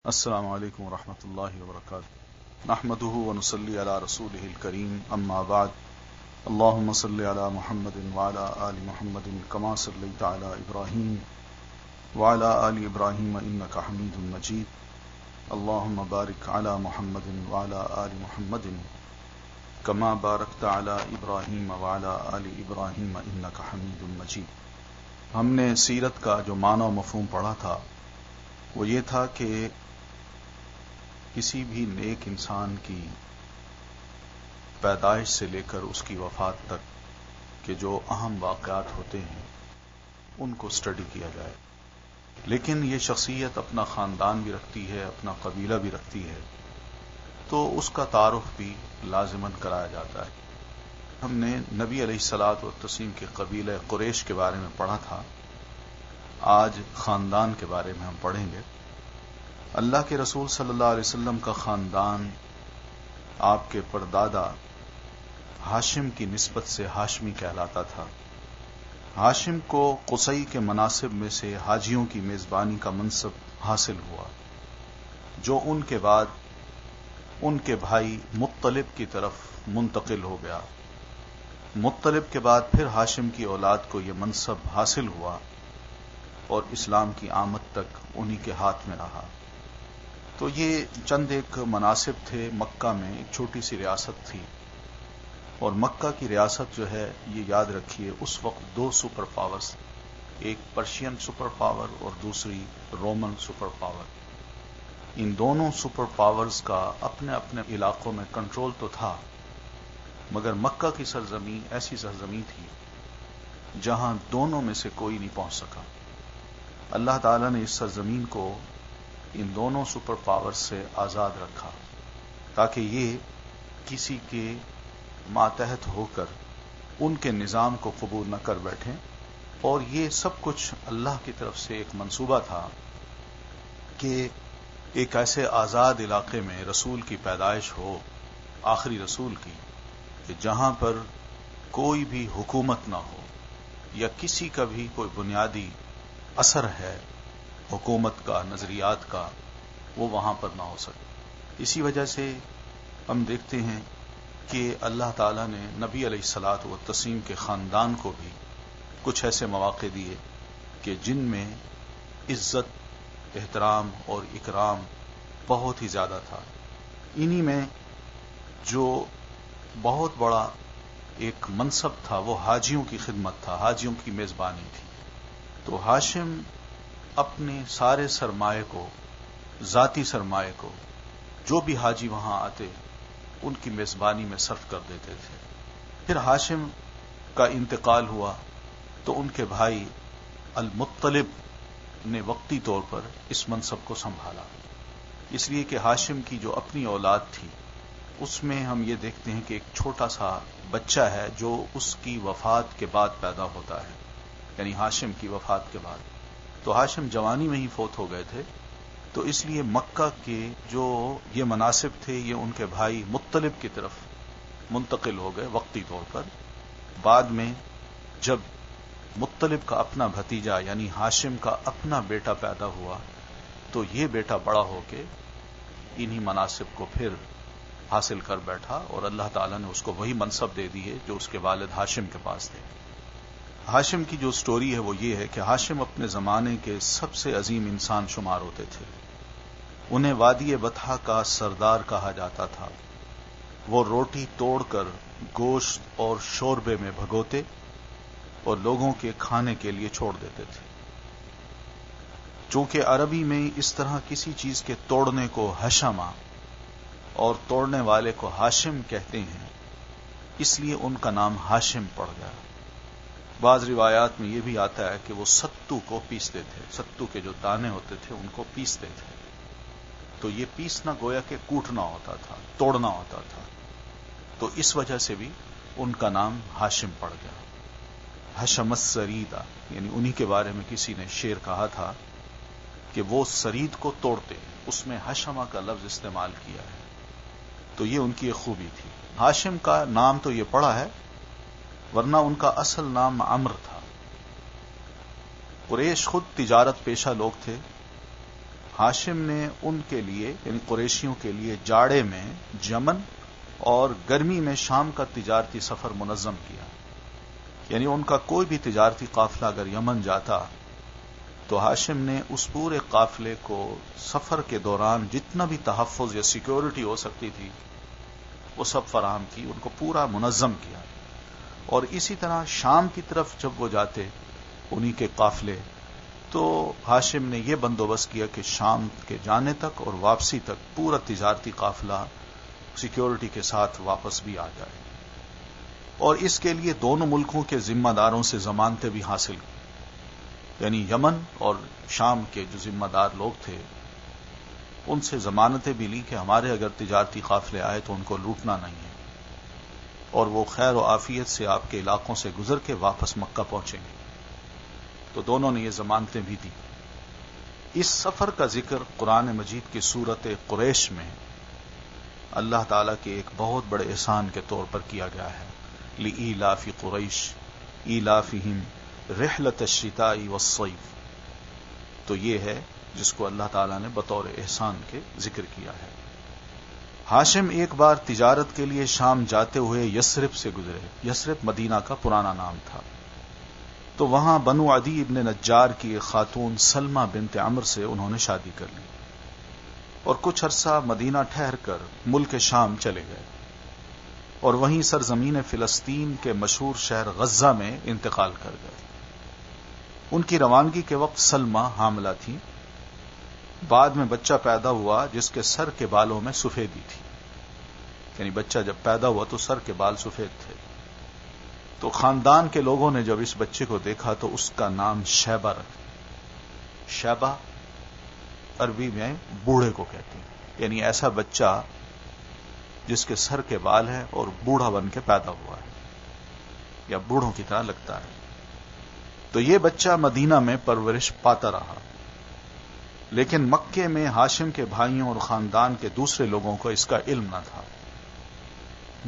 السلام علیکم ورحمۃ اللہ وبرکاتہ نحمده ونصلي على رسوله الكريم اما بعد اللهم صل على محمد وعلى آل محمد كما صليت على ابراهيم وعلى آل ابراهيم انك حميد مجيد اللهم بارك على محمد وعلى آل محمد كما باركت على ابراهيم وعلى آل ابراهيم انك حميد مجيد۔ ہم نے سیرت کا جو معنی و مفہوم پڑھا تھا وہ یہ تھا کہ کسی بھی نیک انسان کی پیدائش سے لے کر اس کی وفات تک کے جو اہم واقعات ہوتے ہیں ان کو اسٹڈی کیا جائے، لیکن یہ شخصیت اپنا خاندان بھی رکھتی ہے، اپنا قبیلہ بھی رکھتی ہے، تو اس کا تعارف بھی لازماً کرایا جاتا ہے۔ ہم نے نبی علیہ الصلوۃ والتسلیم کے قبیلہ قریش کے بارے میں پڑھا تھا، آج خاندان کے بارے میں ہم پڑھیں گے۔ اللہ کے رسول صلی اللہ علیہ وسلم کا خاندان آپ کے پردادا ہاشم کی نسبت سے ہاشمی کہلاتا تھا۔ ہاشم کو قصی کے مناصب میں سے حاجیوں کی میزبانی کا منصب حاصل ہوا، جو ان کے بعد ان کے بھائی مطلب کی طرف منتقل ہو گیا۔ مطلب کے بعد پھر ہاشم کی اولاد کو یہ منصب حاصل ہوا اور اسلام کی آمد تک انہی کے ہاتھ میں رہا۔ تو یہ چند ایک مناصب تھے۔ مکہ میں ایک چھوٹی سی ریاست تھی، اور مکہ کی ریاست جو ہے یہ یاد رکھیے اس وقت دو سپر پاورز، ایک پرشین سپر پاور اور دوسری رومن سپر پاور۔ ان دونوں سپر پاورز کا اپنے اپنے علاقوں میں کنٹرول تو تھا، مگر مکہ کی سرزمین ایسی سرزمین تھی جہاں دونوں میں سے کوئی نہیں پہنچ سکا۔ اللہ تعالیٰ نے اس سرزمین کو ان دونوں سپر پاور سے آزاد رکھا تاکہ یہ کسی کے ماتحت ہو کر ان کے نظام کو قبول نہ کر بیٹھیں، اور یہ سب کچھ اللہ کی طرف سے ایک منصوبہ تھا کہ ایک ایسے آزاد علاقے میں رسول کی پیدائش ہو، آخری رسول کی، کہ جہاں پر کوئی بھی حکومت نہ ہو یا کسی کا بھی کوئی بنیادی اثر ہے حکومت کا، نظریات کا، وہ وہاں پر نہ ہو سکے۔ اسی وجہ سے ہم دیکھتے ہیں کہ اللہ تعالیٰ نے نبی علیہ الصلوۃ والتسلیم کے خاندان کو بھی کچھ ایسے مواقع دیے کہ جن میں عزت، احترام اور اکرام بہت ہی زیادہ تھا۔ انہی میں جو بہت بڑا ایک منصب تھا وہ حاجیوں کی خدمت تھا، حاجیوں کی میزبانی تھی۔ تو ہاشم اپنے سارے سرمایہ کو، ذاتی سرمایہ کو، جو بھی حاجی وہاں آتے ان کی میزبانی میں صرف کر دیتے تھے۔ پھر ہاشم کا انتقال ہوا تو ان کے بھائی المطلب نے وقتی طور پر اس منصب کو سنبھالا، اس لیے کہ ہاشم کی جو اپنی اولاد تھی اس میں ہم یہ دیکھتے ہیں کہ ایک چھوٹا سا بچہ ہے جو اس کی وفات کے بعد پیدا ہوتا ہے، یعنی ہاشم کی وفات کے بعد۔ تو ہاشم جوانی میں ہی فوت ہو گئے تھے، تو اس لیے مکہ کے جو یہ مناصب تھے یہ ان کے بھائی مطلب کی طرف منتقل ہو گئے وقتی طور پر۔ بعد میں جب مطلب کا اپنا بھتیجا یعنی ہاشم کا اپنا بیٹا پیدا ہوا تو یہ بیٹا بڑا ہو کے انہی مناصب کو پھر حاصل کر بیٹھا، اور اللہ تعالیٰ نے اس کو وہی منصب دے دیے جو اس کے والد ہاشم کے پاس تھے۔ ہاشم کی جو سٹوری ہے وہ یہ ہے کہ ہاشم اپنے زمانے کے سب سے عظیم انسان شمار ہوتے تھے۔ انہیں وادی بطحا کا سردار کہا جاتا تھا۔ وہ روٹی توڑ کر گوشت اور شوربے میں بھگوتے اور لوگوں کے کھانے کے لیے چھوڑ دیتے تھے۔ چونکہ عربی میں اس طرح کسی چیز کے توڑنے کو حشمہ اور توڑنے والے کو ہاشم کہتے ہیں، اس لیے ان کا نام ہاشم پڑ گیا۔ بعض روایات میں یہ بھی آتا ہے کہ وہ ستو کو پیستے تھے، ستو کے جو دانے ہوتے تھے ان کو پیستے تھے، تو یہ پیسنا گویا کہ کوٹنا ہوتا تھا، توڑنا ہوتا تھا، تو اس وجہ سے بھی ان کا نام ہاشم پڑ گیا۔ حشم السریدہ، یعنی انہی کے بارے میں کسی نے شعر کہا تھا کہ وہ سرید کو توڑتے، اس میں حشمہ کا لفظ استعمال کیا ہے، تو یہ ان کی ایک خوبی تھی۔ ہاشم کا نام تو یہ پڑا ہے، ورنہ ان کا اصل نام عمر تھا۔ قریش خود تجارت پیشہ لوگ تھے، ہاشم نے ان کے لیے یعنی قریشیوں کے لیے جاڑے میں یمن اور گرمی میں شام کا تجارتی سفر منظم کیا. یعنی ان کا کوئی بھی تجارتی قافلہ اگر یمن جاتا تو ہاشم نے اس پورے قافلے کو سفر کے دوران جتنا بھی تحفظ یا سیکیورٹی ہو سکتی تھی وہ سب فراہم کی، ان کو پورا منظم کیا. اور اسی طرح شام کی طرف جب وہ جاتے انہی کے قافلے، تو ہاشم نے یہ بندوبست کیا کہ شام کے جانے تک اور واپسی تک پورا تجارتی قافلہ سیکیورٹی کے ساتھ واپس بھی آ جائے. اور اس کے لیے دونوں ملکوں کے ذمہ داروں سے ضمانتیں بھی حاصل کی، یعنی یمن اور شام کے جو ذمہ دار لوگ تھے ان سے ضمانتیں بھی لی کہ ہمارے اگر تجارتی قافلے آئے تو ان کو لوٹنا نہیں ہے اور وہ خیر و عافیت سے آپ کے علاقوں سے گزر کے واپس مکہ پہنچیں گے. تو دونوں نے یہ ضمانتیں بھی دی. اس سفر کا ذکر قرآن مجید کی سورت قریش میں اللہ تعالیٰ کے ایک بہت بڑے احسان کے طور پر کیا گیا ہے. لإیلاف قریش ایلافہم رحلۃ الشتاء والصیف. تو یہ ہے جس کو اللہ تعالیٰ نے بطور احسان کے ذکر کیا ہے. ہاشم ایک بار تجارت کے لیے شام جاتے ہوئے یثرب سے گزرے. یثرب مدینہ کا پرانا نام تھا. تو وہاں بنو عدی ابن نجار کی ایک خاتون سلمہ بنت عمر سے انہوں نے شادی کر لی اور کچھ عرصہ مدینہ ٹھہر کر ملک شام چلے گئے اور وہیں سرزمین فلسطین کے مشہور شہر غزہ میں انتقال کر گئے. ان کی روانگی کے وقت سلمہ حاملہ تھی. بعد میں بچہ پیدا ہوا جس کے سر کے بالوں میں سفیدی تھی، یعنی بچہ جب پیدا ہوا تو سر کے بال سفید تھے. تو خاندان کے لوگوں نے جب اس بچے کو دیکھا تو اس کا نام شیبہ رکھا. شیبہ عربی میں بوڑھے کو کہتے ہیں، یعنی ایسا بچہ جس کے سر کے بال ہیں اور بوڑھا بن کے پیدا ہوا ہے یا بوڑھوں کی طرح لگتا ہے. تو یہ بچہ مدینہ میں پرورش پاتا رہا، لیکن مکے میں ہاشم کے بھائیوں اور خاندان کے دوسرے لوگوں کو اس کا علم نہ تھا.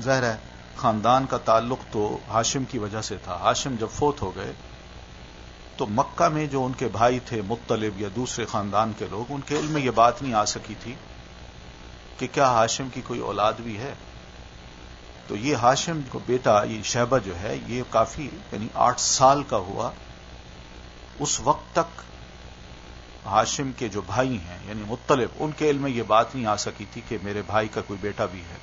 ظاہر ہے خاندان کا تعلق تو ہاشم کی وجہ سے تھا. ہاشم جب فوت ہو گئے تو مکہ میں جو ان کے بھائی تھے مطلب یا دوسرے خاندان کے لوگ، ان کے علم میں یہ بات نہیں آ سکی تھی کہ کیا ہاشم کی کوئی اولاد بھی ہے. تو یہ ہاشم کو بیٹا یہ شیبہ جو ہے یہ کافی یعنی 8 سال کا ہوا. اس وقت تک ہاشم کے جو بھائی ہیں یعنی مطلب، ان کے علم میں یہ بات نہیں آ سکی تھی کہ میرے بھائی کا کوئی بیٹا بھی ہے.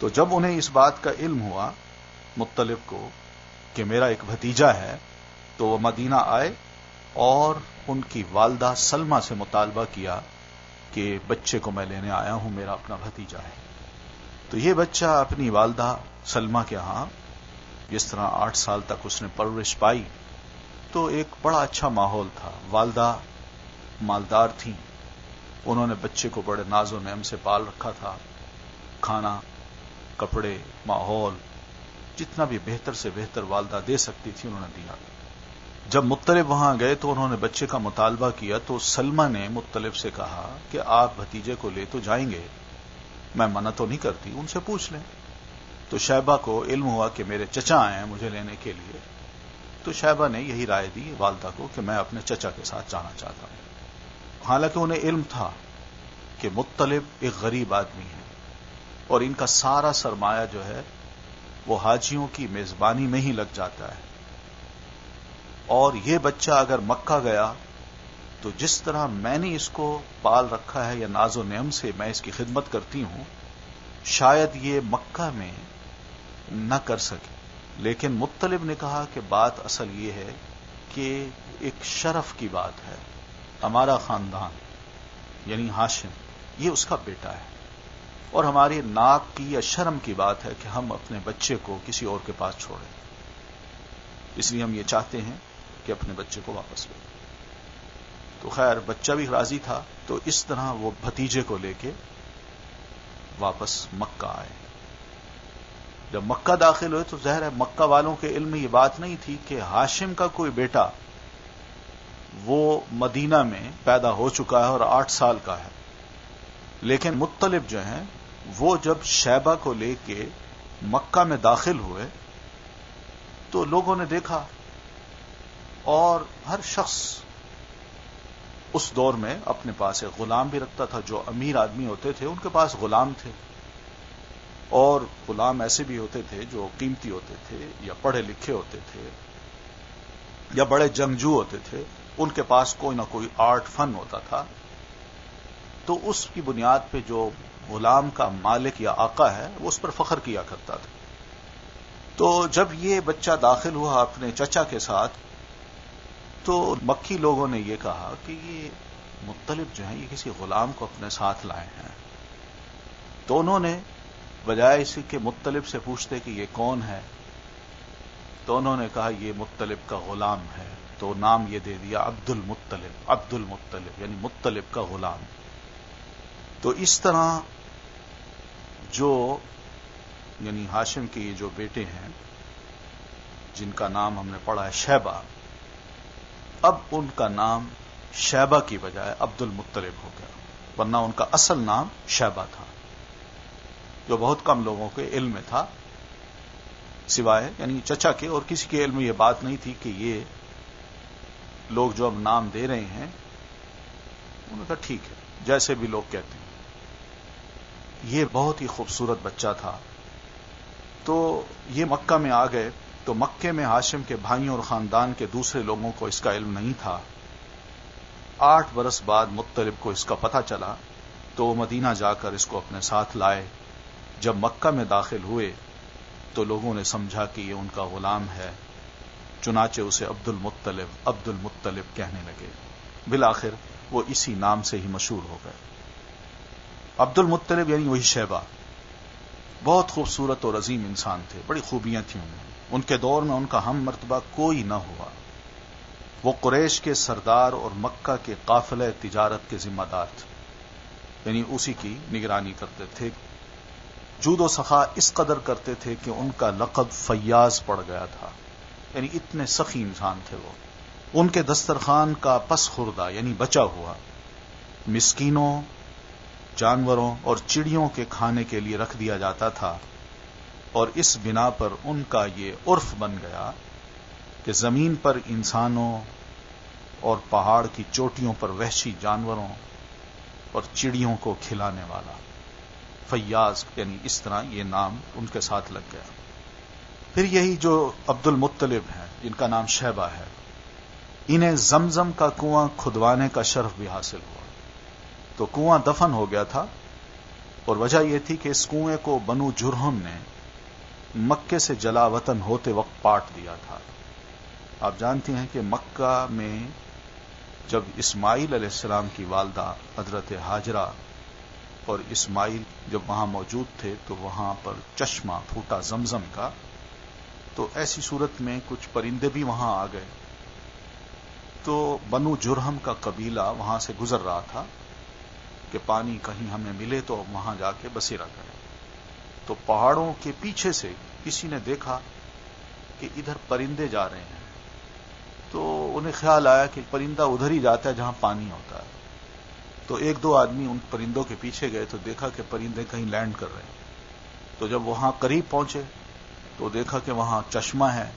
تو جب انہیں اس بات کا علم ہوا مطلب کو کہ میرا ایک بھتیجا ہے تو وہ مدینہ آئے اور ان کی والدہ سلمہ سے مطالبہ کیا کہ بچے کو میں لینے آیا ہوں، میرا اپنا بھتیجا ہے. تو یہ بچہ اپنی والدہ سلمہ کے ہاں جس طرح 8 سال تک اس نے پرورش پائی تو ایک بڑا اچھا ماحول تھا. والدہ مالدار تھیں، انہوں نے بچے کو بڑے ناز و نعم سے پال رکھا تھا. کھانا، کپڑے، ماحول جتنا بھی بہتر سے بہتر والدہ دے سکتی تھی انہوں نے دیا. جب مطلب وہاں گئے تو انہوں نے بچے کا مطالبہ کیا تو سلمہ نے مطلب سے کہا کہ آپ بھتیجے کو لے تو جائیں گے، میں منع تو نہیں کرتی، ان سے پوچھ لیں. تو شیبہ کو علم ہوا کہ میرے چچا آئے ہیں مجھے لینے کے لیے. تو شیبہ نے یہی رائے دی والدہ کو کہ میں اپنے چچا کے ساتھ جانا چاہتا ہوں. حالانکہ انہیں علم تھا کہ مطلب ایک غریب آدمی ہے اور ان کا سارا سرمایہ جو ہے وہ حاجیوں کی میزبانی میں ہی لگ جاتا ہے. اور یہ بچہ اگر مکہ گیا تو جس طرح میں نے اس کو پال رکھا ہے یا ناز و نعم سے میں اس کی خدمت کرتی ہوں شاید یہ مکہ میں نہ کر سکے. لیکن مطلب نے کہا کہ بات اصل یہ ہے کہ ایک شرف کی بات ہے، ہمارا خاندان یعنی ہاشم یہ اس کا بیٹا ہے اور ہماری ناک کی یا شرم کی بات ہے کہ ہم اپنے بچے کو کسی اور کے پاس چھوڑیں، اس لیے ہم یہ چاہتے ہیں کہ اپنے بچے کو واپس لیں. تو خیر بچہ بھی راضی تھا. تو اس طرح وہ بھتیجے کو لے کے واپس مکہ آئے. جب مکہ داخل ہوئے تو ظاہر ہے مکہ والوں کے علم میں یہ بات نہیں تھی کہ ہاشم کا کوئی بیٹا وہ مدینہ میں پیدا ہو چکا ہے اور 8 سال کا ہے. لیکن مطلب جو ہیں وہ جب شیبہ کو لے کے مکہ میں داخل ہوئے تو لوگوں نے دیکھا اور ہر شخص اس دور میں اپنے پاس ایک غلام بھی رکھتا تھا. جو امیر آدمی ہوتے تھے ان کے پاس غلام تھے، اور غلام ایسے بھی ہوتے تھے جو قیمتی ہوتے تھے یا پڑھے لکھے ہوتے تھے یا بڑے جنگجو ہوتے تھے. ان کے پاس کوئی نہ کوئی آرٹ فن ہوتا تھا. تو اس کی بنیاد پہ جو غلام کا مالک یا آقا ہے وہ اس پر فخر کیا کرتا تھا. تو جب یہ بچہ داخل ہوا اپنے چچا کے ساتھ تو مکی لوگوں نے یہ کہا کہ یہ مطلب جو ہیں یہ کسی غلام کو اپنے ساتھ لائے ہیں. تو انہوں نے بجائے اسی کے مطلب سے پوچھتے کہ یہ کون ہے، تو انہوں نے کہا یہ مطلب کا غلام ہے. تو نام یہ دے دیا عبد المطلب، عبد المطلب یعنی مطلب کا غلام. تو اس طرح جو یعنی ہاشم کے یہ جو بیٹے ہیں جن کا نام ہم نے پڑھا ہے شیبہ، اب ان کا نام شیبہ کی بجائے عبد المطلب ہو گیا، ورنہ ان کا اصل نام شیبہ تھا، جو بہت کم لوگوں کے علم میں تھا سوائے یعنی چچا کے، اور کسی کے علم میں یہ بات نہیں تھی کہ یہ لوگ جو اب نام دے رہے ہیں انہوں نے کہا ٹھیک ہے جیسے بھی لوگ کہتے ہیں. یہ بہت ہی خوبصورت بچہ تھا. تو یہ مکہ میں آ گئے تو مکے میں ہاشم کے بھائیوں اور خاندان کے دوسرے لوگوں کو اس کا علم نہیں تھا. 8 برس بعد مطلب کو اس کا پتہ چلا تو وہ مدینہ جا کر اس کو اپنے ساتھ لائے. جب مکہ میں داخل ہوئے تو لوگوں نے سمجھا کہ یہ ان کا غلام ہے، چنانچہ اسے عبد المطلب کہنے لگے. بالآخر وہ اسی نام سے ہی مشہور ہو گئے. عبد المطلب یعنی وہی شیبہ. بہت خوبصورت اور عظیم انسان تھے، بڑی خوبیاں تھیں ان کے دور میں ان کا ہم مرتبہ کوئی نہ ہوا. وہ قریش کے سردار اور مکہ کے قافلہ تجارت کے ذمہ دار تھے، یعنی اسی کی نگرانی کرتے تھے. جود و سخا اس قدر کرتے تھے کہ ان کا لقب فیاض پڑ گیا تھا، یعنی اتنے سخی انسان تھے وہ. ان کے دسترخوان کا پس خوردہ یعنی بچا ہوا مسکینوں، جانوروں اور چڑیوں کے کھانے کے لیے رکھ دیا جاتا تھا. اور اس بنا پر ان کا یہ عرف بن گیا کہ زمین پر انسانوں اور پہاڑ کی چوٹیوں پر وحشی جانوروں اور چڑیوں کو کھلانے والا فیاض، یعنی اس طرح یہ نام ان کے ساتھ لگ گیا. پھر یہی جو عبد المطلب ہیں جن کا نام شیبہ ہے، انہیں زمزم کا کنواں کھدوانے کا شرف بھی حاصل ہوا. تو کنواں دفن ہو گیا تھا، اور وجہ یہ تھی کہ اس کنویں کو بنو جرہم نے مکے سے جلا وطن ہوتے وقت پاٹ دیا تھا. آپ جانتے ہیں کہ مکہ میں جب اسماعیل علیہ السلام کی والدہ حضرت ہاجرہ اور اسماعیل جب وہاں موجود تھے تو وہاں پر چشمہ پھوٹا زمزم کا. تو ایسی صورت میں کچھ پرندے بھی وہاں آ گئے. تو بنو جرہم کا قبیلہ وہاں سے گزر رہا تھا کہ پانی کہیں ہمیں ملے تو وہاں جا کے بسیرا کریں. تو پہاڑوں کے پیچھے سے کسی نے دیکھا کہ ادھر پرندے جا رہے ہیں. تو انہیں خیال آیا کہ پرندہ ادھر ہی جاتا ہے جہاں پانی ہوتا ہے. تو 1-2 آدمی ان پرندوں کے پیچھے گئے تو دیکھا کہ پرندے کہیں لینڈ کر رہے ہیں. تو جب وہاں قریب پہنچے تو دیکھا کہ وہاں چشمہ ہے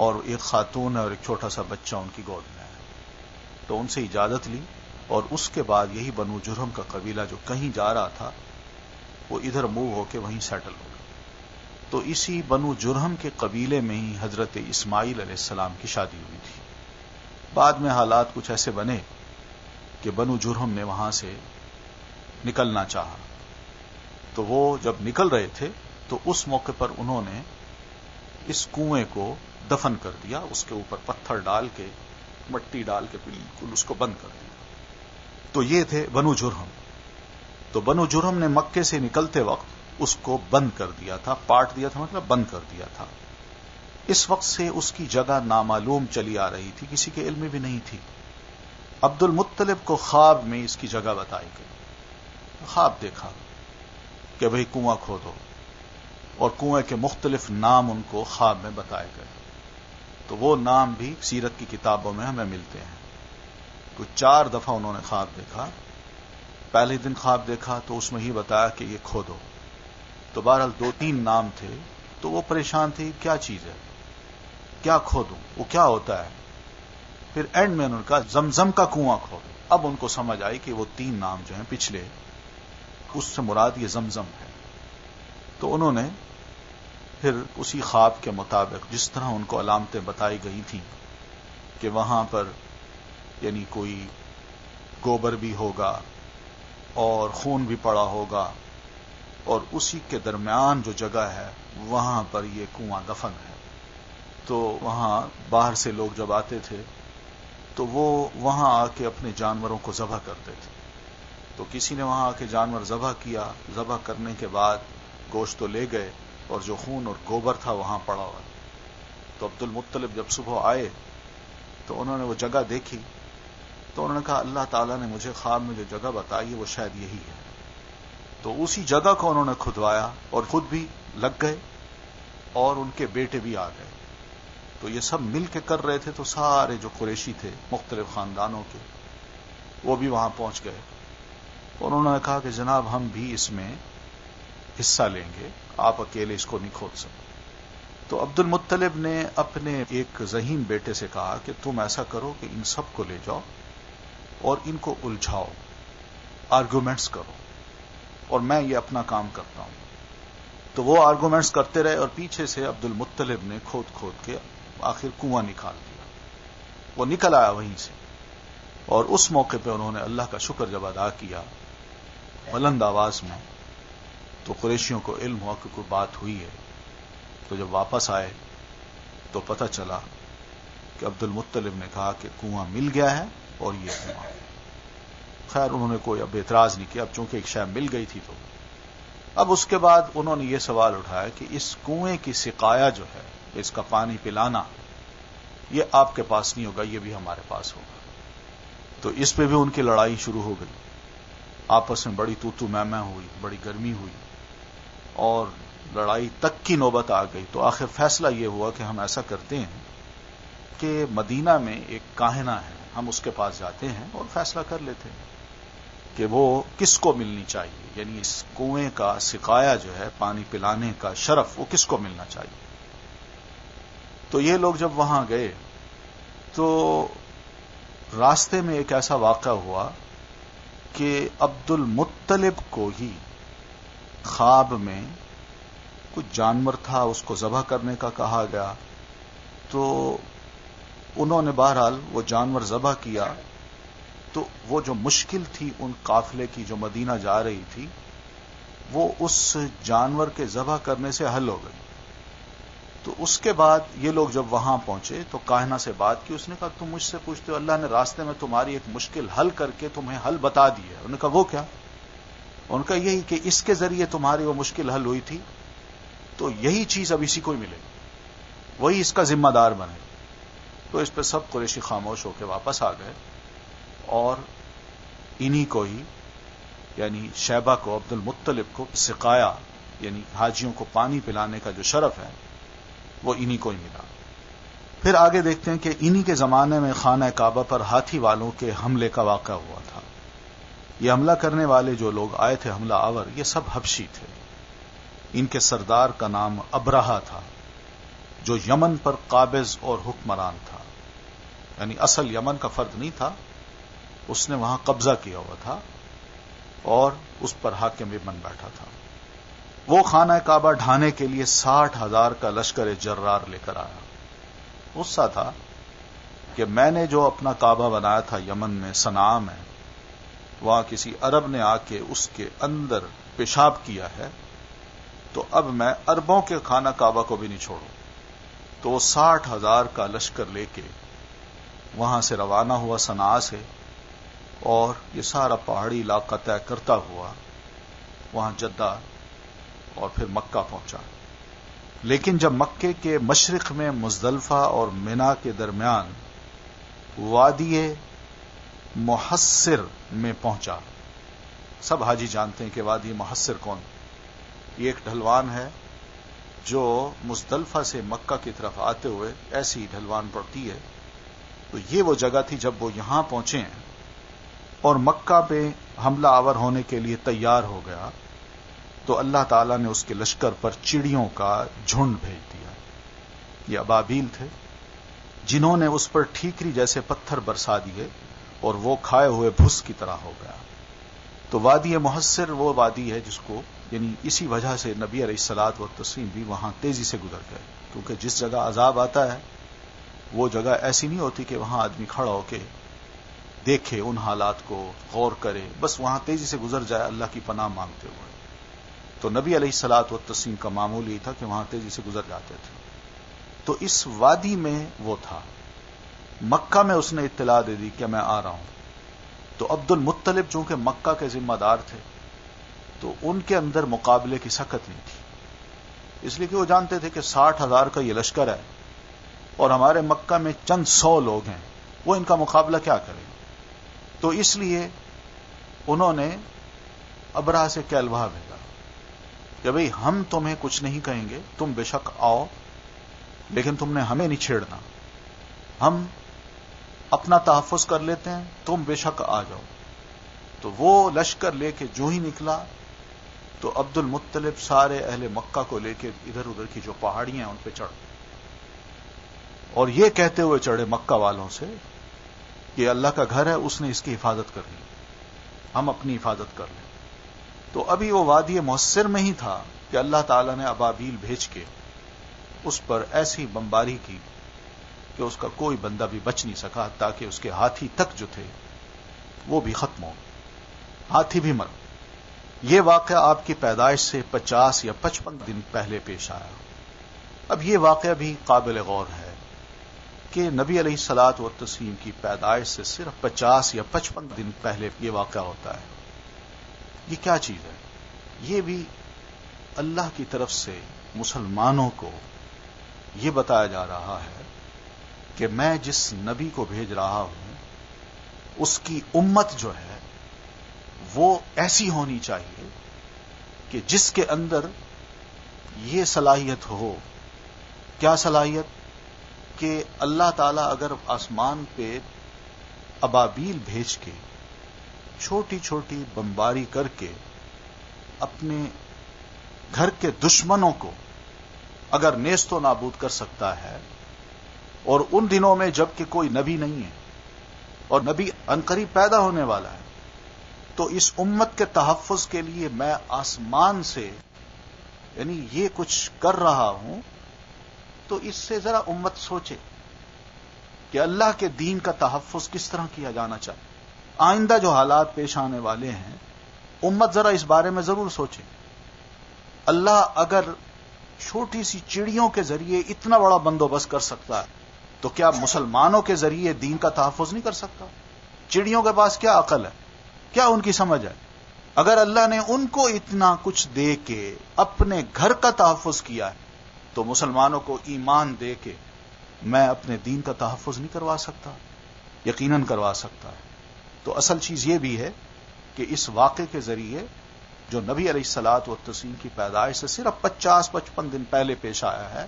اور ایک خاتون ہے اور ایک چھوٹا سا بچہ ان کی گود میں ہے. تو ان سے اجازت لی، اور اس کے بعد یہی بنو جرہم کا قبیلہ جو کہیں جا رہا تھا وہ ادھر موو ہو کے وہیں سیٹل ہو گیا. تو اسی بنو جرہم کے قبیلے میں ہی حضرت اسماعیل علیہ السلام کی شادی ہوئی تھی. بعد میں حالات کچھ ایسے بنے کہ بنو جرہم نے وہاں سے نکلنا چاہا. تو وہ جب نکل رہے تھے تو اس موقع پر انہوں نے اس کنویں کو دفن کر دیا، اس کے اوپر پتھر ڈال کے مٹی ڈال کے بالکل اس کو بند کر دیا. تو یہ تھے بنو جرہم. تو بنو جرہم نے مکے سے نکلتے وقت اس کو بند کر دیا تھا، پاٹ دیا تھا مطلب بند کر دیا تھا. اس وقت سے اس کی جگہ نامعلوم چلی آ رہی تھی، کسی کے علم میں بھی نہیں تھی. عبد المطلب کو خواب میں اس کی جگہ بتائی گئی. خواب دیکھا کہ بھئی کنواں کھودو، اور کنویں کے مختلف نام ان کو خواب میں بتائے گئے. تو وہ نام بھی سیرت کی کتابوں میں ہمیں ملتے ہیں. تو 4 دفعہ انہوں نے خواب دیکھا. پہلے دن خواب دیکھا تو اس میں ہی بتایا کہ یہ کھودو. تو بہرحال 2-3 نام تھے تو وہ پریشان تھے کیا چیز ہے، کیا کھودوں، وہ کیا ہوتا ہے. پھر اینڈ میں انہوں نے کہا زمزم کا کنواں کھودو. اب ان کو سمجھ آئی کہ وہ 3 نام جو ہیں پچھلے، اس سے مراد یہ زمزم ہے. تو انہوں نے پھر اسی خواب کے مطابق جس طرح ان کو علامتیں بتائی گئی تھیں کہ وہاں پر یعنی کوئی گوبر بھی ہوگا اور خون بھی پڑا ہوگا، اور اسی کے درمیان جو جگہ ہے وہاں پر یہ کنواں دفن ہے. تو وہاں باہر سے لوگ جب آتے تھے تو وہ وہاں آ کے اپنے جانوروں کو ذبح کرتے تھے. تو کسی نے وہاں آ کے جانور ذبح کیا، ذبح کرنے کے بعد گوشت تو لے گئے اور جو خون اور گوبر تھا وہاں پڑا ہوا. تو عبد المطلب جب صبح آئے تو انہوں نے وہ جگہ دیکھی تو انہوں نے کہا اللہ تعالیٰ نے مجھے خواب میں جو جگہ بتائی ہے وہ شاید یہی ہے. تو اسی جگہ کو انہوں نے کھدوایا اور خود بھی لگ گئے اور ان کے بیٹے بھی آ گئے. تو یہ سب مل کے کر رہے تھے. تو سارے جو قریشی تھے مختلف خاندانوں کے وہ بھی وہاں پہنچ گئے. انہوں نے کہا کہ جناب ہم بھی اس میں حصہ لیں گے، آپ اکیلے اس کو نہیں کھود سکتے. تو عبد المطلب نے اپنے ایک ذہین بیٹے سے کہا کہ تم ایسا کرو کہ ان سب کو لے جاؤ اور ان کو الجھاؤ، آرگومنٹس کرو، اور میں یہ اپنا کام کرتا ہوں. تو وہ آرگومنٹس کرتے رہے اور پیچھے سے عبد المطلب نے کھود کھود کے آخر کنواں نکال دیا. وہ نکل آیا وہیں سے، اور اس موقع پہ انہوں نے اللہ کا شکر جب ادا کیا بلند آواز میں تو قریشیوں کو علم ہوا کہ کوئی بات ہوئی ہے. تو جب واپس آئے تو پتہ چلا کہ عبد المطلب نے کہا کہ کنواں مل گیا ہے اور یہ کنواں. خیر انہوں نے کوئی اب اعتراض نہیں کیا، اب چونکہ ایک شے مل گئی تھی. تو اب اس کے بعد انہوں نے یہ سوال اٹھایا کہ اس کنویں کی سقایا جو ہے، اس کا پانی پلانا، یہ آپ کے پاس نہیں ہوگا، یہ بھی ہمارے پاس ہوگا. تو اس پہ بھی ان کی لڑائی شروع ہو گئی. آپس میں بڑی تو میں ہوئی، بڑی گرمی ہوئی اور لڑائی تک کی نوبت آ گئی. تو آخر فیصلہ یہ ہوا کہ ہم ایسا کرتے ہیں کہ مدینہ میں ایک کاہنہ ہے، ہم اس کے پاس جاتے ہیں اور فیصلہ کر لیتے ہیں کہ وہ کس کو ملنی چاہیے، یعنی اس کنویں کا سقایا جو ہے، پانی پلانے کا شرف، وہ کس کو ملنا چاہیے. تو یہ لوگ جب وہاں گئے تو راستے میں ایک ایسا واقعہ ہوا کہ عبد المطلب کو ہی خواب میں کچھ جانور تھا، اس کو ذبح کرنے کا کہا گیا. تو انہوں نے بہرحال وہ جانور ذبح کیا. تو وہ جو مشکل تھی ان قافلے کی جو مدینہ جا رہی تھی، وہ اس جانور کے ذبح کرنے سے حل ہو گئی. تو اس کے بعد یہ لوگ جب وہاں پہنچے تو کاہنہ سے بات کی. اس نے کہا تم مجھ سے پوچھتے ہو، اللہ نے راستے میں تمہاری ایک مشکل حل کر کے تمہیں حل بتا دی ہے. انہوں نے کہا وہ کیا؟ ان کا یہی کہ اس کے ذریعے تمہاری وہ مشکل حل ہوئی تھی، تو یہی چیز اب اسی کو ہی ملے، وہی اس کا ذمہ دار بنے. تو اس پہ سب قریشی خاموش ہو کے واپس آ گئے اور انہی کو ہی یعنی شیبہ کو، عبد المطلب کو سقایا یعنی حاجیوں کو پانی پلانے کا جو شرف ہے وہ انہی کو ہی ملا. پھر آگے دیکھتے ہیں کہ انہی کے زمانے میں خانہ کعبہ پر ہاتھی والوں کے حملے کا واقعہ ہوا تھا. یہ حملہ کرنے والے جو لوگ آئے تھے، حملہ آور، یہ سب حبشی تھے. ان کے سردار کا نام ابرہہ تھا جو یمن پر قابض اور حکمران تھا. یعنی اصل یمن کا فرد نہیں تھا، اس نے وہاں قبضہ کیا ہوا تھا اور اس پر حاکم بھی بن بیٹھا تھا. وہ خانہ کعبہ ڈھانے کے لیے 60,000 کا لشکر جرار لے کر آیا. غصہ تھا کہ میں نے جو اپنا کعبہ بنایا تھا یمن میں صنعاء میں، وہاں کسی عرب نے آ کے اس کے اندر پیشاب کیا ہے، تو اب میں عربوں کے خانہ کعبہ کو بھی نہیں چھوڑوں. تو وہ 60,000 کا لشکر لے کے وہاں سے روانہ ہوا صنعاء سے، اور یہ سارا پہاڑی علاقہ طے کرتا ہوا وہاں جدہ اور پھر مکہ پہنچا. لیکن جب مکے کے مشرق میں مزدلفہ اور منا کے درمیان وادی محصر میں پہنچا. سب حاجی جانتے ہیں کہ وادی محصر کون؟ یہ ایک ڈھلوان ہے جو مزدلفہ سے مکہ کی طرف آتے ہوئے ایسی ڈھلوان پڑتی ہے. تو یہ وہ جگہ تھی. جب وہ یہاں پہنچے ہیں اور مکہ پہ حملہ آور ہونے کے لیے تیار ہو گیا، تو اللہ تعالیٰ نے اس کے لشکر پر چڑیوں کا جھنڈ بھیج دیا. یہ ابابیل تھے جنہوں نے اس پر ٹھیکری جیسے پتھر برسا دیے اور وہ کھائے ہوئے بھس کی طرح ہو گیا. تو وادی محصر وہ وادی ہے جس کو یعنی اسی وجہ سے نبی علیہ الصلوۃ والتسلیم بھی وہاں تیزی سے گزر گئے، کیونکہ جس جگہ عذاب آتا ہے وہ جگہ ایسی نہیں ہوتی کہ وہاں آدمی کھڑا ہو کے دیکھے ان حالات کو، غور کرے، بس وہاں تیزی سے گزر جائے اللہ کی پناہ مانگتے ہوئے. تو نبی علیہ الصلوۃ والتسلیم کا معمول یہ تھا کہ وہاں تیزی سے گزر جاتے تھے. تو اس وادی میں وہ تھا. مکہ میں اس نے اطلاع دے دی کہ میں آ رہا ہوں. تو عبد المطلب چونکہ مکہ کے ذمہ دار تھے تو ان کے اندر مقابلے کی سخت نہیں تھی، اس لیے کہ وہ جانتے تھے کہ 60,000 کا یہ لشکر ہے اور ہمارے مکہ میں چند 100 لوگ ہیں، وہ ان کا مقابلہ کیا کریں. تو اس لیے انہوں نے ابرہہ سے کہلوا بھیجا کہ بھئی ہم تمہیں کچھ نہیں کہیں گے، تم بے شک آؤ، لیکن تم نے ہمیں نہیں چھیڑنا، ہم اپنا تحفظ کر لیتے ہیں، تم بے شک آ جاؤ. تو وہ لشکر لے کے جو ہی نکلا تو عبد المطلب سارے اہل مکہ کو لے کے ادھر ادھر کی جو پہاڑیاں ہیں ان پہ چڑھ گئے اور یہ کہتے ہوئے چڑھے مکہ والوں سے کہ اللہ کا گھر ہے، اس نے اس کی حفاظت کرنی، ہم اپنی حفاظت کر لیں. تو ابھی وہ وادی محصر میں ہی تھا کہ اللہ تعالی نے ابابیل بھیج کے اس پر ایسی بمباری کی کہ اس کا کوئی بندہ بھی بچ نہیں سکا، تاکہ اس کے ہاتھی تک جو تھے وہ بھی ختم ہو، ہاتھی بھی مر. یہ واقعہ آپ کی پیدائش سے 50 یا 55 دن پہلے پیش آیا. اب یہ واقعہ بھی قابل غور ہے کہ نبی علیہ الصلوۃ والتسلیم کی پیدائش سے صرف 50 یا 55 دن پہلے یہ واقعہ ہوتا ہے. یہ کیا چیز ہے؟ یہ بھی اللہ کی طرف سے مسلمانوں کو یہ بتایا جا رہا ہے کہ میں جس نبی کو بھیج رہا ہوں اس کی امت جو ہے وہ ایسی ہونی چاہیے کہ جس کے اندر یہ صلاحیت ہو. کیا صلاحیت؟ کہ اللہ تعالیٰ اگر آسمان پہ ابابیل بھیج کے چھوٹی چھوٹی بمباری کر کے اپنے گھر کے دشمنوں کو اگر نیست و نابود کر سکتا ہے، اور ان دنوں میں جب کہ کوئی نبی نہیں ہے اور نبی عنقریب پیدا ہونے والا ہے، تو اس امت کے تحفظ کے لیے میں آسمان سے یعنی یہ کچھ کر رہا ہوں، تو اس سے ذرا امت سوچے کہ اللہ کے دین کا تحفظ کس طرح کیا جانا چاہیے. آئندہ جو حالات پیش آنے والے ہیں امت ذرا اس بارے میں ضرور سوچے. اللہ اگر چھوٹی سی چڑیوں کے ذریعے اتنا بڑا بندوبست کر سکتا ہے تو کیا مسلمانوں کے ذریعے دین کا تحفظ نہیں کر سکتا؟ چڑیوں کے پاس کیا عقل ہے، کیا ان کی سمجھ ہے؟ اگر اللہ نے ان کو اتنا کچھ دے کے اپنے گھر کا تحفظ کیا ہے تو مسلمانوں کو ایمان دے کے میں اپنے دین کا تحفظ نہیں کروا سکتا؟ یقیناً کروا سکتا ہے. تو اصل چیز یہ بھی ہے کہ اس واقعے کے ذریعے جو نبی علیہ الصلوۃ والتسلیم کی پیدائش سے صرف 50-55 دن پہلے پیش آیا ہے،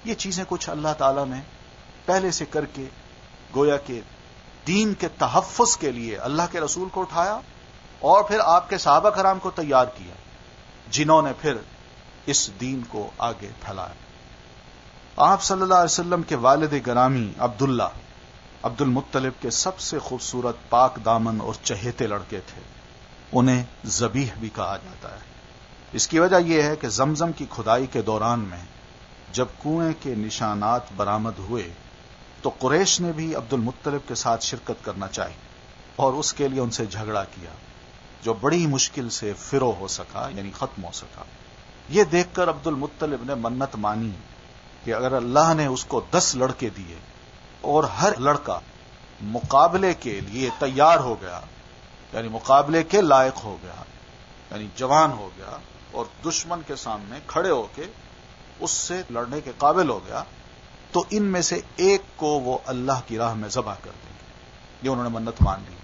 یہ چیزیں کچھ اللہ تعالیٰ نے پہلے سے کر کے گویا کہ دین کے تحفظ کے لیے اللہ کے رسول کو اٹھایا اور پھر آپ کے صحابہ کرام کو تیار کیا، جنہوں نے پھر اس دین کو آگے پھیلایا. آپ صلی اللہ علیہ وسلم کے والد گرامی عبداللہ عبد المطلب کے سب سے خوبصورت پاک دامن اور چہیتے لڑکے تھے. انہیں ذبیح بھی کہا جاتا ہے. اس کی وجہ یہ ہے کہ زمزم کی کھدائی کے دوران میں جب کنویں کے نشانات برآمد ہوئے تو قریش نے بھی عبد المطلب کے ساتھ شرکت کرنا چاہی اور اس کے لیے ان سے جھگڑا کیا، جو بڑی مشکل سے فرو ہو سکا، یعنی ختم ہو سکا. یہ دیکھ کر عبد المطلب نے منت مانی کہ اگر اللہ نے اس کو 10 لڑکے دیے اور ہر لڑکا مقابلے کے لیے تیار ہو گیا، یعنی مقابلے کے لائق ہو گیا، یعنی جوان ہو گیا اور دشمن کے سامنے کھڑے ہو کے اس سے لڑنے کے قابل ہو گیا، تو ان میں سے ایک کو وہ اللہ کی راہ میں ذبح کر دیں گے. یہ انہوں نے منت مان لی.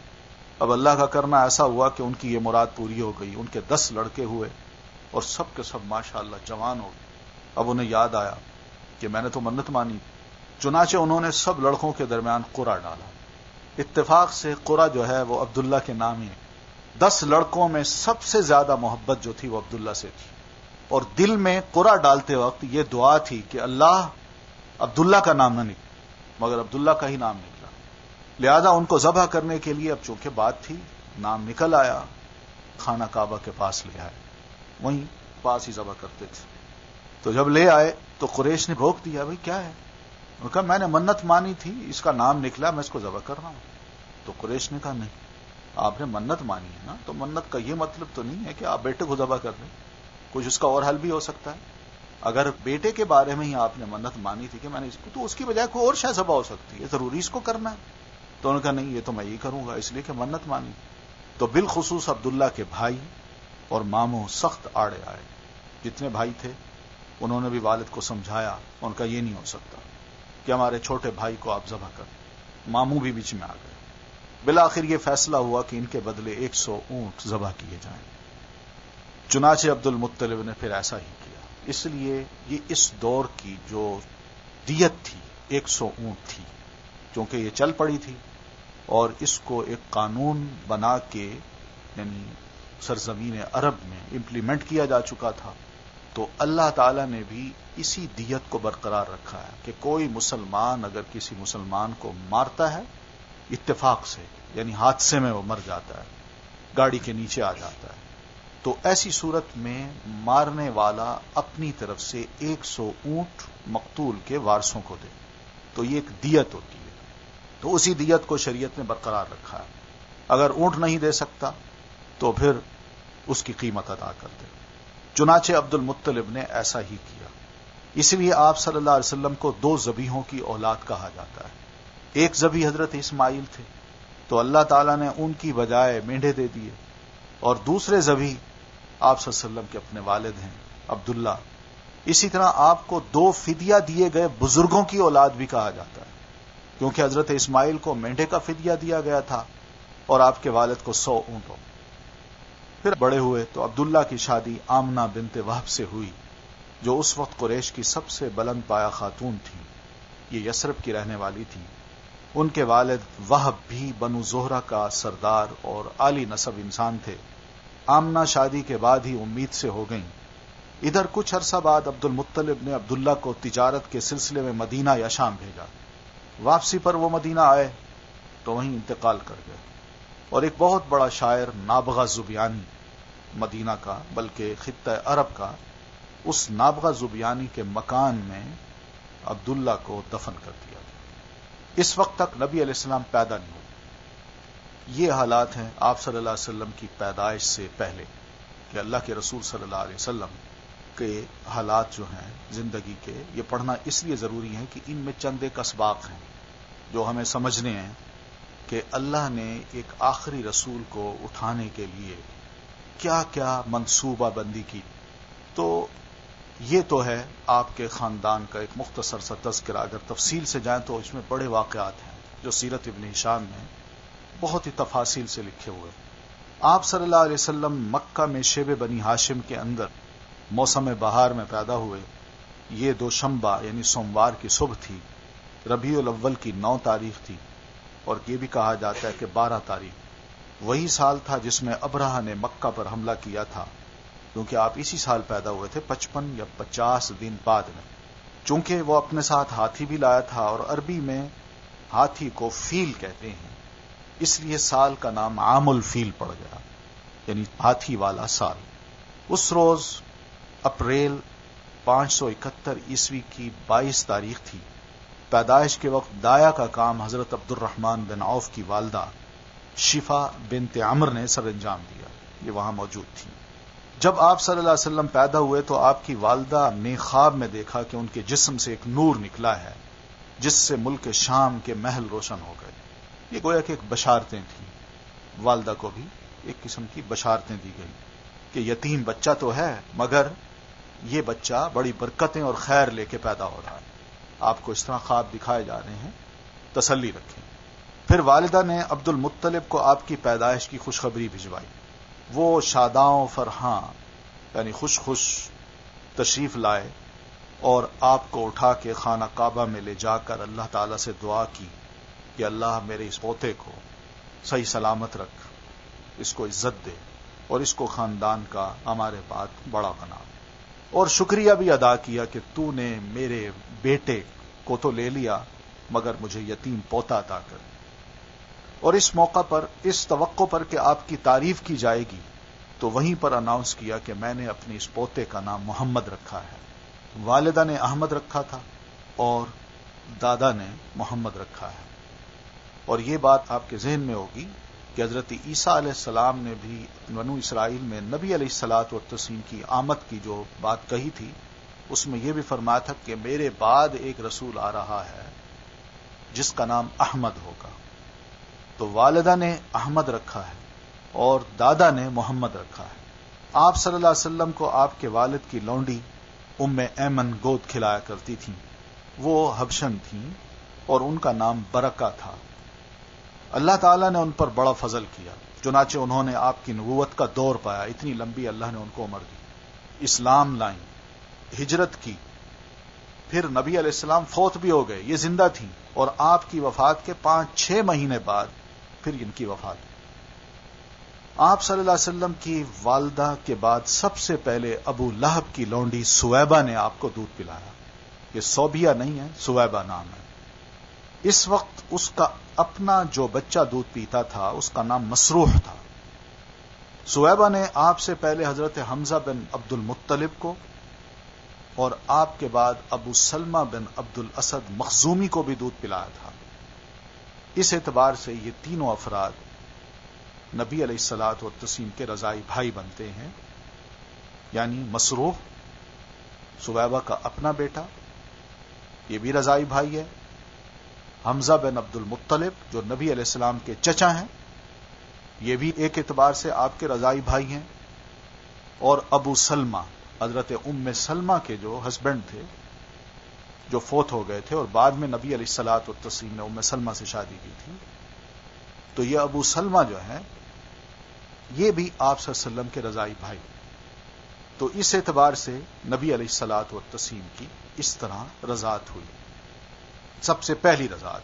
اب اللہ کا کرنا ایسا ہوا کہ ان کی یہ مراد پوری ہو گئی. ان کے 10 لڑکے ہوئے اور سب کے سب ماشاءاللہ جوان ہو گئے. اب انہیں یاد آیا کہ میں نے تو منت مانی. چنانچہ انہوں نے سب لڑکوں کے درمیان قرعہ ڈالا. اتفاق سے قرعہ جو ہے وہ عبداللہ کے نام ہی ہے. 10 لڑکوں میں سب سے زیادہ محبت جو تھی وہ عبداللہ سے تھی، اور دل میں قرعہ ڈالتے وقت یہ دعا تھی کہ اللہ عبداللہ کا نام نہ نکلا، مگر عبداللہ کا ہی نام نکلا. لہذا ان کو ذبح کرنے کے لیے اب چونکہ بات تھی، نام نکل آیا، خانہ کعبہ کے پاس لے آئے، وہیں پاس ہی ذبح کرتے تھے۔ تو جب لے آئے تو قریش نے روک دیا، بھئی کیا ہے؟ انہوں نے کہا میں نے منت مانی تھی، اس کا نام نکلا، میں اس کو ذبح کر رہا ہوں۔ تو قریش نے کہا نہیں، آپ نے منت مانی ہے نا، تو منت کا یہ مطلب تو نہیں ہے کہ آپ بیٹے کو ذبح کر دیں، کچھ اس کا اور حل بھی ہو سکتا ہے۔ اگر بیٹے کے بارے میں ہی آپ نے منت مانی تھی کہ میں نے اس کو، تو اس کی بجائے کوئی اور شے ذبح ہو سکتی ہے، ضروری اس کو کرنا ہے۔ تو انہوں نے کہا نہیں، یہ تو میں یہ کروں گا، اس لیے کہ منت مانی۔ تو بالخصوص عبداللہ کے بھائی اور ماموں سخت آڑے آئے، جتنے بھائی تھے انہوں نے بھی والد کو سمجھایا، ان کا یہ نہیں ہو سکتا کہ ہمارے چھوٹے بھائی کو آپ ذبح کریں۔ ماموں بھی بیچ میں آ گئے۔ بالآخر یہ فیصلہ ہوا کہ ان کے بدلے 100 اونٹ ذبح کیے جائیں۔ چنانچہ عبد المطلب نے پھر ایسا ہی کیا۔ اس لیے یہ اس دور کی جو دیت تھی 100 اونٹ تھی، کیونکہ یہ چل پڑی تھی اور اس کو ایک قانون بنا کے یعنی سرزمین عرب میں امپلیمنٹ کیا جا چکا تھا، تو اللہ تعالی نے بھی اسی دیت کو برقرار رکھا ہے کہ کوئی مسلمان اگر کسی مسلمان کو مارتا ہے اتفاق سے، یعنی حادثے میں وہ مر جاتا ہے، گاڑی کے نیچے آ جاتا ہے، تو ایسی صورت میں مارنے والا اپنی طرف سے 100 اونٹ مقتول کے وارثوں کو دے، تو یہ ایک دیت ہوتی ہے۔ تو اسی دیت کو شریعت نے برقرار رکھا ہے۔ اگر اونٹ نہیں دے سکتا تو پھر اس کی قیمت ادا کر دے۔ چنانچہ عبد المطلب نے ایسا ہی کیا۔ اس لیے آپ صلی اللہ علیہ وسلم کو 2 ذبیحوں کی اولاد کہا جاتا ہے۔ ایک ذبیح حضرت اسماعیل تھے، تو اللہ تعالیٰ نے ان کی بجائے مینڈھے دے دیے، اور دوسرے ذبیح آپ صلی اللہ علیہ وسلم کے اپنے والد ہیں عبداللہ۔ اسی طرح آپ کو 2 فدیہ دیے گئے بزرگوں کی اولاد بھی کہا جاتا ہے، کیونکہ حضرت اسماعیل کو مینڈھے کا فدیہ دیا گیا تھا اور آپ کے والد کو 100 اونٹوں۔ پھر بڑے ہوئے تو عبداللہ کی شادی آمنہ بنت وہب سے ہوئی، جو اس وقت قریش کی سب سے بلند پایہ خاتون تھی، یہ یثرب کی رہنے والی تھی۔ ان کے والد وہب بھی بنو زہرہ کا سردار اور عالی نسب انسان تھے۔ آمنہ شادی کے بعد ہی امید سے ہو گئیں۔ ادھر کچھ عرصہ بعد عبد المطلب نے عبداللہ کو تجارت کے سلسلے میں مدینہ یا شام بھیجا۔ واپسی پر وہ مدینہ آئے تو وہیں انتقال کر گئے، اور ایک بہت بڑا شاعر نابغہ زبیانی مدینہ کا بلکہ خطہ عرب کا، اس نابغہ زبیانی کے مکان میں عبداللہ کو دفن کر دیا گیا۔ اس وقت تک نبی علیہ السلام پیدا نہیں ہوئے۔ یہ حالات ہیں آپ صلی اللہ علیہ وسلم کی پیدائش سے پہلے، کہ اللہ کے رسول صلی اللہ علیہ وسلم کے حالات جو ہیں زندگی کے، یہ پڑھنا اس لیے ضروری ہے کہ ان میں چند ایک اسباق ہیں جو ہمیں سمجھنے ہیں کہ اللہ نے ایک آخری رسول کو اٹھانے کے لیے کیا کیا منصوبہ بندی کی۔ تو یہ تو ہے آپ کے خاندان کا ایک مختصر سا تذکرہ۔ اگر تفصیل سے جائیں تو اس میں بڑے واقعات ہیں جو سیرت ابن ہشام میں بہت ہی تفاصیل سے لکھے ہوئے۔ آپ صلی اللہ علیہ وسلم مکہ میں شیب بنی ہاشم کے اندر موسم بہار میں پیدا ہوئے۔ یہ دوشنبہ یعنی سوموار کی صبح تھی، ربیع الاول کی 9 تاریخ تھی، اور یہ بھی کہا جاتا ہے کہ 12 تاریخ وہی سال تھا جس میں ابرہہ نے مکہ پر حملہ کیا تھا، کیونکہ آپ اسی سال پیدا ہوئے تھے 55 یا 50 دن بعد میں۔ چونکہ وہ اپنے ساتھ ہاتھی بھی لایا تھا، اور عربی میں ہاتھی کو فیل کہتے ہیں، اس لیے سال کا نام عام الفیل پڑ گیا، یعنی ہاتھی والا سال۔ اس روز اپریل 571 عیسوی کی 22 تاریخ تھی۔ پیدائش کے وقت دایا کا کام حضرت عبد الرحمن بن عوف کی والدہ شفا بنت عمر نے سر انجام دیا، یہ وہاں موجود تھی۔ جب آپ صلی اللہ علیہ وسلم پیدا ہوئے تو آپ کی والدہ نے خواب میں دیکھا کہ ان کے جسم سے ایک نور نکلا ہے، جس سے ملک شام کے محل روشن ہو گئے۔ یہ گویا کہ ایک بشارتیں تھیں، والدہ کو بھی ایک قسم کی بشارتیں دی گئی کہ یتیم بچہ تو ہے، مگر یہ بچہ بڑی برکتیں اور خیر لے کے پیدا ہو رہا ہے۔ آپ کو اس طرح خواب دکھائے جا رہے ہیں، تسلی رکھیں۔ پھر والدہ نے عبد المطلب کو آپ کی پیدائش کی خوشخبری بھجوائی۔ وہ شاداں و فرحاں یعنی خوش خوش تشریف لائے اور آپ کو اٹھا کے خانہ کعبہ میں لے جا کر اللہ تعالی سے دعا کی کہ اللہ میرے اس پوتے کو صحیح سلامت رکھ، اس کو عزت دے، اور اس کو خاندان کا ہمارے بعد بڑا بنا، اور شکریہ بھی ادا کیا کہ تو نے میرے بیٹے کو تو لے لیا مگر مجھے یتیم پوتا عطا کر۔ اور اس موقع پر اس توقع پر کہ آپ کی تعریف کی جائے گی تو وہیں پر اناؤنس کیا کہ میں نے اپنے اس پوتے کا نام محمد رکھا ہے. والدہ نے احمد رکھا تھا اور دادا نے محمد رکھا ہے. اور یہ بات آپ کے ذہن میں ہوگی کہ حضرت عیسیٰ علیہ السلام نے بھی بنو اسرائیل میں نبی علیہ الصلوۃ والتسلیم کی آمد کی جو بات کہی تھی اس میں یہ بھی فرمایا تھا کہ میرے بعد ایک رسول آ رہا ہے جس کا نام احمد ہوگا. تو والدہ نے احمد رکھا ہے اور دادا نے محمد رکھا ہے. آپ صلی اللہ علیہ وسلم کو آپ کے والد کی لونڈی ام ایمن گود کھلایا کرتی تھیں. وہ حبشن تھیں اور ان کا نام برکہ تھا. اللہ تعالیٰ نے ان پر بڑا فضل کیا چنانچہ انہوں نے آپ کی نبوت کا دور پایا. اتنی لمبی اللہ نے ان کو عمر دی. اسلام لائیں, ہجرت کی, پھر نبی علیہ السلام فوت بھی ہو گئے, یہ زندہ تھیں اور آپ کی وفات کے 5-6 مہینے بعد پھر ان کی وفات. آپ صلی اللہ علیہ وسلم کی والدہ کے بعد سب سے پہلے ابو لہب کی لونڈی سویبہ نے آپ کو دودھ پلایا. یہ صوبیہ نہیں ہے, سویبہ نام ہے. اس وقت اس کا اپنا جو بچہ دودھ پیتا تھا اس کا نام مسروح تھا. سویبہ نے آپ سے پہلے حضرت حمزہ بن عبد المطلب کو اور آپ کے بعد ابو سلمہ بن عبد الاسد مخزومی کو بھی دودھ پلایا تھا. اس اعتبار سے یہ تینوں افراد نبی علیہ الصلوۃ والتسلیم کے رضائی بھائی بنتے ہیں. یعنی مسروح سویبہ کا اپنا بیٹا, یہ بھی رضائی بھائی ہے. حمزہ بن عبد المطلب جو نبی علیہ السلام کے چچا ہیں, یہ بھی ایک اعتبار سے آپ کے رضائی بھائی ہیں. اور ابو سلمہ حضرت ام سلمہ کے جو ہسبینڈ تھے جو فوت ہو گئے تھے اور بعد میں نبی علیہ الصلوۃ والتسلیم نے ام سلمہ سے شادی کی تھی, تو یہ ابو سلمہ جو ہے یہ بھی آپ صلی اللہ علیہ وسلم کے رضائی بھائی. تو اس اعتبار سے نبی علیہ الصلوۃ والتسلیم کی اس طرح رضاعت ہوئی, سب سے پہلی رضاعت.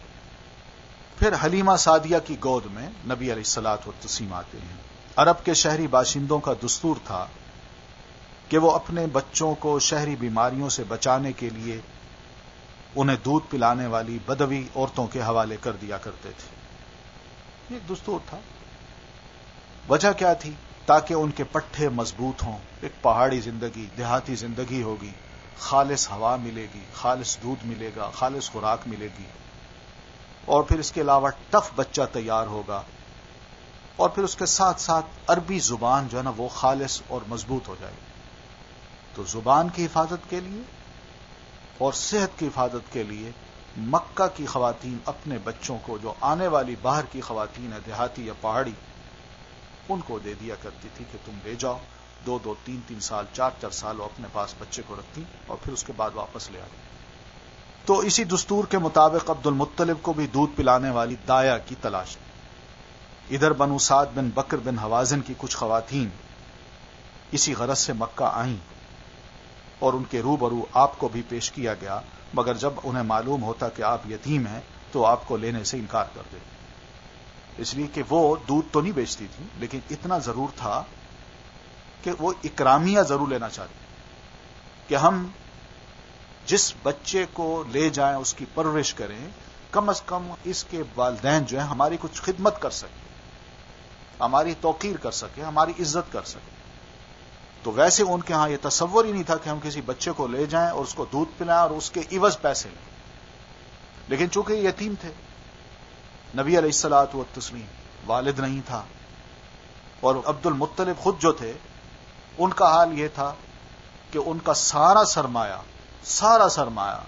پھر حلیمہ سعدیہ کی گود میں نبی علیہ الصلوۃ والتسلیم آتے ہیں. عرب کے شہری باشندوں کا دستور تھا کہ وہ اپنے بچوں کو شہری بیماریوں سے بچانے کے لیے انہیں دودھ پلانے والی بدوی عورتوں کے حوالے کر دیا کرتے تھے. یہ ایک دستور تھا. وجہ کیا تھی؟ تاکہ ان کے پٹھے مضبوط ہوں. ایک پہاڑی زندگی, دیہاتی زندگی ہوگی, خالص ہوا ملے گی, خالص دودھ ملے گا, خالص خوراک ملے گی, اور پھر اس کے علاوہ ٹف بچہ تیار ہوگا, اور پھر اس کے ساتھ ساتھ عربی زبان جو ہے نا وہ خالص اور مضبوط ہو جائے گی. تو زبان کی حفاظت کے لیے اور صحت کی حفاظت کے لیے مکہ کی خواتین اپنے بچوں کو, جو آنے والی باہر کی خواتین ہیں دیہاتی یا پہاڑی, ان کو دے دیا کرتی تھی کہ تم لے جاؤ. 2-2, 3-3 سال, 4-4 سال وہ اپنے پاس بچے کو رکھتی اور پھر اس کے بعد واپس لے آتی. تو اسی دستور کے مطابق عبد المطلب کو بھی دودھ پلانے والی دایا کی تلاش. ادھر بنو سعد بن بکر بن حوازن کی کچھ خواتین اسی غرض سے مکہ آئیں اور ان کے روبرو آپ کو بھی پیش کیا گیا, مگر جب انہیں معلوم ہوتا کہ آپ یتیم ہیں تو آپ کو لینے سے انکار کر دیتے. اس لیے کہ وہ دودھ تو نہیں بیچتی تھی, لیکن اتنا ضرور تھا کہ وہ اکرامیہ ضرور لینا چاہتی کہ ہم جس بچے کو لے جائیں اس کی پرورش کریں, کم از کم اس کے والدین جو ہیں ہماری کچھ خدمت کر سکیں, ہماری توقیر کر سکیں, ہماری عزت کر سکیں. تو ویسے ان کے ہاں یہ تصور ہی نہیں تھا کہ ہم کسی بچے کو لے جائیں اور اس کو دودھ پلائیں اور اس کے عوض پیسے لیں. لیکن چونکہ یہ یتیم تھے, نبی علیہ الصلوۃ والتسلیم والد نہیں تھا, اور عبد المطلب خود جو تھے ان کا حال یہ تھا کہ ان کا سارا سرمایہ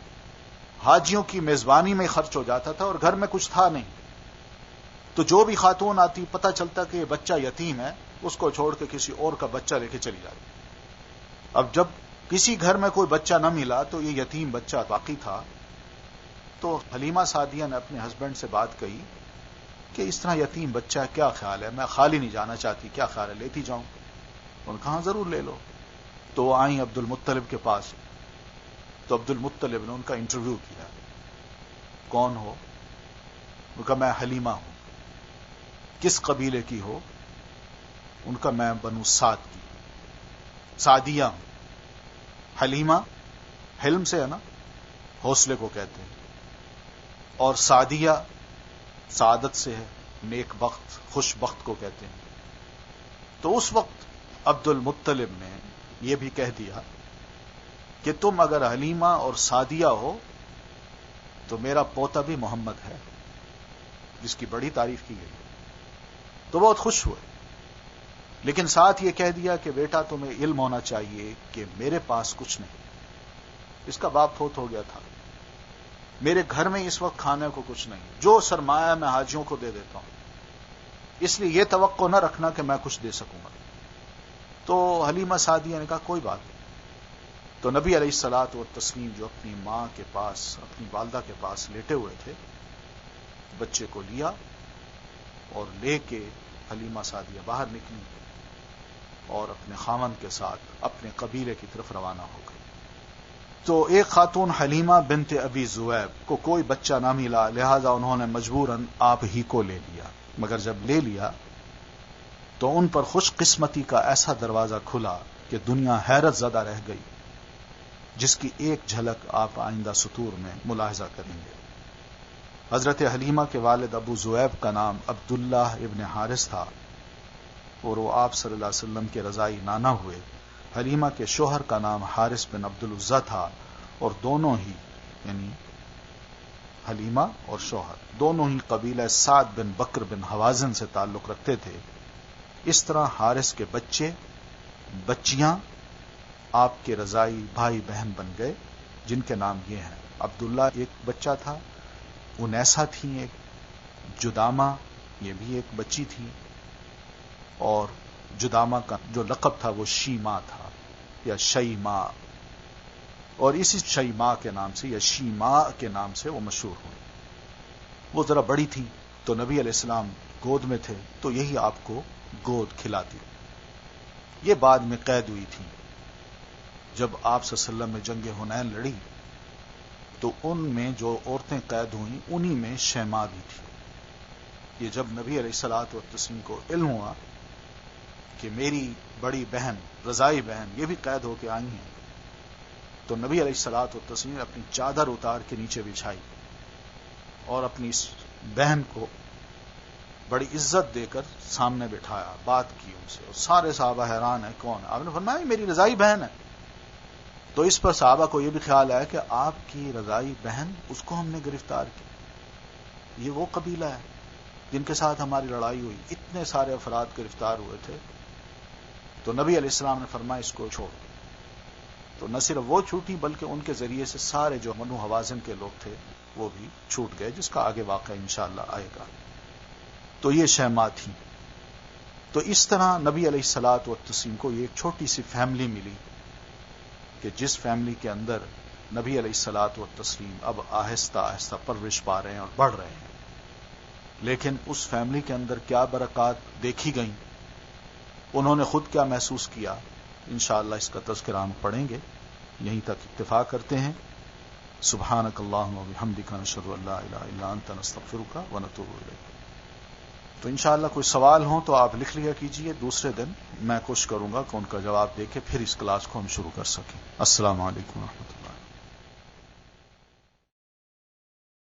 حاجیوں کی میزبانی میں خرچ ہو جاتا تھا اور گھر میں کچھ تھا نہیں. تو جو بھی خاتون آتی پتہ چلتا کہ یہ بچہ یتیم ہے, اس کو چھوڑ کے کسی اور کا بچہ لے کے چلی جاتی. اب جب کسی گھر میں کوئی بچہ نہ ملا تو یہ یتیم بچہ باقی تھا. تو حلیمہ سعدیہ نے اپنے ہسبینڈ سے بات کہی کہ اس طرح یتیم بچہ کیا خیال ہے, میں خالی نہیں جانا چاہتی, کیا خیال ہے لیتی جاؤں؟ ان کہاں ضرور لے لو. تو وہ آئیں عبد المطلب کے پاس. تو عبد المطلب نے ان کا انٹرویو کیا, کون ہو؟ ان کا میں حلیمہ ہوں. کس قبیلے کی ہو؟ ان کا میں بنو سعد کی, سعدیہ ہوں. حلیمہ حلم سے ہے نا, حوصلے کو کہتے ہیں, اور سعدیہ سعادت سے ہے, نیک بخت، خوش بخت کو کہتے ہیں. تو اس وقت عبد المطلب نے یہ بھی کہہ دیا کہ تم اگر حلیمہ اور سعدیہ ہو تو میرا پوتا بھی محمد ہے، جس کی بڑی تعریف کی گئی. تو بہت خوش ہوئے، لیکن ساتھ یہ کہہ دیا کہ بیٹا تمہیں علم ہونا چاہیے کہ میرے پاس کچھ نہیں. اس کا باپ فوت ہو گیا تھا، میرے گھر میں اس وقت کھانے کو کچھ نہیں، جو سرمایہ میں حاجیوں کو دے دیتا ہوں، اس لیے یہ توقع نہ رکھنا کہ میں کچھ دے سکوں گا. تو حلیمہ سعدیہ نے کہا کوئی بات نہیں. تو نبی علیہ الصلوۃ والتسلیم جو اپنی ماں کے پاس، اپنی والدہ کے پاس لیٹے ہوئے تھے، بچے کو لیا اور لے کے حلیمہ سعدیہ باہر نکلی اور اپنے خاوند کے ساتھ اپنے قبیلے کی طرف روانہ ہو گئی. تو ایک خاتون حلیمہ بنت ابی ذؤیب کو کوئی بچہ نہ ملا، لہذا انہوں نے مجبوراً آپ ہی کو لے لیا. مگر جب لے لیا تو ان پر خوش قسمتی کا ایسا دروازہ کھلا کہ دنیا حیرت زدہ رہ گئی، جس کی ایک جھلک آپ آئندہ سطور میں ملاحظہ کریں گے. حضرت حلیمہ کے والد ابو ذؤیب کا نام عبداللہ ابن حارث تھا اور وہ آپ صلی اللہ علیہ وسلم کے رضائی نانا ہوئے. حلیمہ کے شوہر کا نام حارث بن عبد العزیٰ تھا اور دونوں ہی، یعنی حلیمہ اور شوہر، دونوں ہی قبیلہ سعد بن بکر بن حوازن سے تعلق رکھتے تھے. اس طرح حارث کے بچے بچیاں آپ کے رضائی بھائی بہن بن گئے، جن کے نام یہ ہیں. عبداللہ ایک بچہ تھا، انیسا تھی ایک، جدامہ یہ بھی ایک بچی تھی، اور جدامہ کا جو لقب تھا وہ شیما تھا یا شیما، اور اسی شیما کے نام سے یا شیما کے نام سے وہ مشہور ہوئی. وہ ذرا بڑی تھی تو نبی علیہ السلام گود میں تھے تو یہی آپ کو گود کھلاتی. یہ بعد میں قید ہوئی تھی. جب آپ صلی اللہ علیہ وسلم میں جنگ حنین لڑی تو ان میں جو عورتیں قید ہوئیں انہی میں شیما بھی تھی. یہ جب نبی علیہ الصلوۃ والتسلیم کو علم ہوا کہ میری بڑی بہن، رضائی بہن، یہ بھی قید ہو کے آئی ہیں، تو نبی علیہ الصلوۃ والتسلیم نے اپنی چادر اتار کے نیچے بچھائی اور اپنی اس بہن کو بڑی عزت دے کر سامنے بٹھایا، بات کی ان سے، اور سارے صحابہ حیران ہیں کون ہے. آپ نے فرمایا میری رضائی بہن ہے. تو اس پر صحابہ کو یہ بھی خیال آیا کہ آپ کی رضائی بہن، اس کو ہم نے گرفتار کیا، یہ وہ قبیلہ ہے جن کے ساتھ ہماری لڑائی ہوئی. اتنے سارے افراد گرفتار ہوئے تھے. تو نبی علیہ السلام نے فرمایا اس کو چھوڑ. تو نہ صرف وہ چھوٹی بلکہ ان کے ذریعے سے سارے جو بنو حوازن کے لوگ تھے وہ بھی چھوٹ گئے، جس کا آگے واقعہ انشاءاللہ آئے گا. تو یہ شیما تھی. تو اس طرح نبی علیہ الصلوۃ والتسلیم کو یہ ایک چھوٹی سی فیملی ملی کہ جس فیملی کے اندر نبی علیہ الصلوۃ والتسلیم اب آہستہ آہستہ پرورش پا رہے ہیں اور بڑھ رہے ہیں. لیکن اس فیملی کے اندر کیا برکات دیکھی گئیں، انہوں نے خود کیا محسوس کیا، انشاءاللہ اس کا تذکرہ ہم پڑھیں گے. یہیں تک اکتفا کرتے ہیں. سبحانک اللہم و بحمدک، نشہد ان لا الہ الا انت، نستغفرک و نتوب الیک. تو انشاءاللہ کوئی سوال ہوں تو آپ لکھ لیا کیجئے. دوسرے دن میں کوشش کروں گا کہ ان کا جواب دے کے پھر اس کلاس کو ہم شروع کر سکیں. السلام علیکم و رحمۃ اللہ.